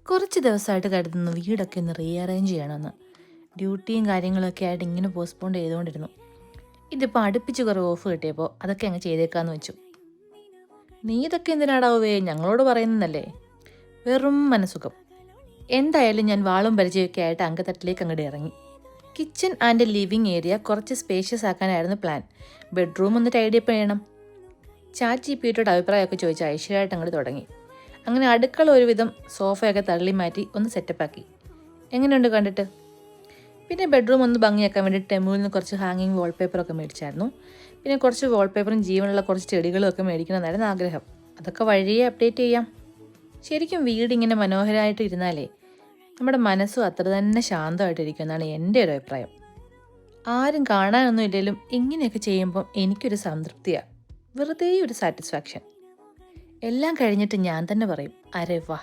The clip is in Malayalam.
കുറച്ച് ദിവസമായിട്ട് കരുതുന്നു വീടൊക്കെ ഒന്ന് റീഅറേഞ്ച് ചെയ്യണമെന്ന്. ഡ്യൂട്ടിയും കാര്യങ്ങളൊക്കെ ആയിട്ട് ഇങ്ങനെ പോസ്റ്റ്പോൺ ചെയ്തുകൊണ്ടിരുന്നു. ഇതിപ്പോൾ അടുപ്പിച്ച് കുറേ ഓഫ് കിട്ടിയപ്പോൾ അതൊക്കെ അങ്ങ് ചെയ്തേക്കാന്ന് വെച്ചു. നീ ഇതൊക്കെ എന്തിനാടാവേ ഞങ്ങളോട് പറയുന്നല്ലേ? വെറും മനസുഖം. എന്തായാലും ഞാൻ വാളും പരിചയമൊക്കെ ആയിട്ട് അങ്കത്തട്ടിലേക്ക് അങ്ങോട്ട് ഇറങ്ങി. കിച്ചൺ ആൻഡ് ലിവിങ് ഏരിയ കുറച്ച് സ്പേഷ്യസ് ആക്കാനായിരുന്നു പ്ലാൻ. ബെഡ്റൂം ഒന്ന് ടൈഡിയപ്പ് ചെയ്യണം. ചാറ്റ് ജിപിടിയോട് അഭിപ്രായമൊക്കെ ചോദിച്ച് ഐശ്വര്യമായിട്ട് അങ്ങോട്ട് തുടങ്ങി. അങ്ങനെ അടുക്കള ഒരുവിധം സോഫയൊക്കെ തള്ളി മാറ്റി ഒന്ന് സെറ്റപ്പാക്കി. എങ്ങനെയുണ്ട് കണ്ടിട്ട്? പിന്നെ ബെഡ്റൂം ഒന്ന് ഭംഗിയാക്കാൻ വേണ്ടി ടെമുവിൽ നിന്ന് കുറച്ച് ഹാങ്ങിങ് വാൾപേപ്പറൊക്കെ മേടിച്ചായിരുന്നു. പിന്നെ കുറച്ച് വാൾപേപ്പറും ജീവനുള്ള കുറച്ച് ചെടികളും ഒക്കെ മേടിക്കണമെന്നായിരുന്നു ആഗ്രഹം. അതൊക്കെ വഴിയെ അപ്ഡേറ്റ് ചെയ്യാം. ശരിക്കും വീട് ഇങ്ങനെ മനോഹരമായിട്ട് ഇരുന്നാലേ നമ്മുടെ മനസ്സും അത്ര തന്നെ ശാന്തമായിട്ടിരിക്കും എന്നാണ് എൻ്റെ ഒരു അഭിപ്രായം. ആരും കാണാനൊന്നും ഇല്ലെങ്കിലും ഇങ്ങനെയൊക്കെ ചെയ്യുമ്പം എനിക്കൊരു സംതൃപ്തിയാണ്, വെറുതെ ഒരു സാറ്റിസ്ഫാക്ഷൻ. എല്ലാം കഴിഞ്ഞിട്ട് ഞാൻ തന്നെ പറയും, അരെ വാ.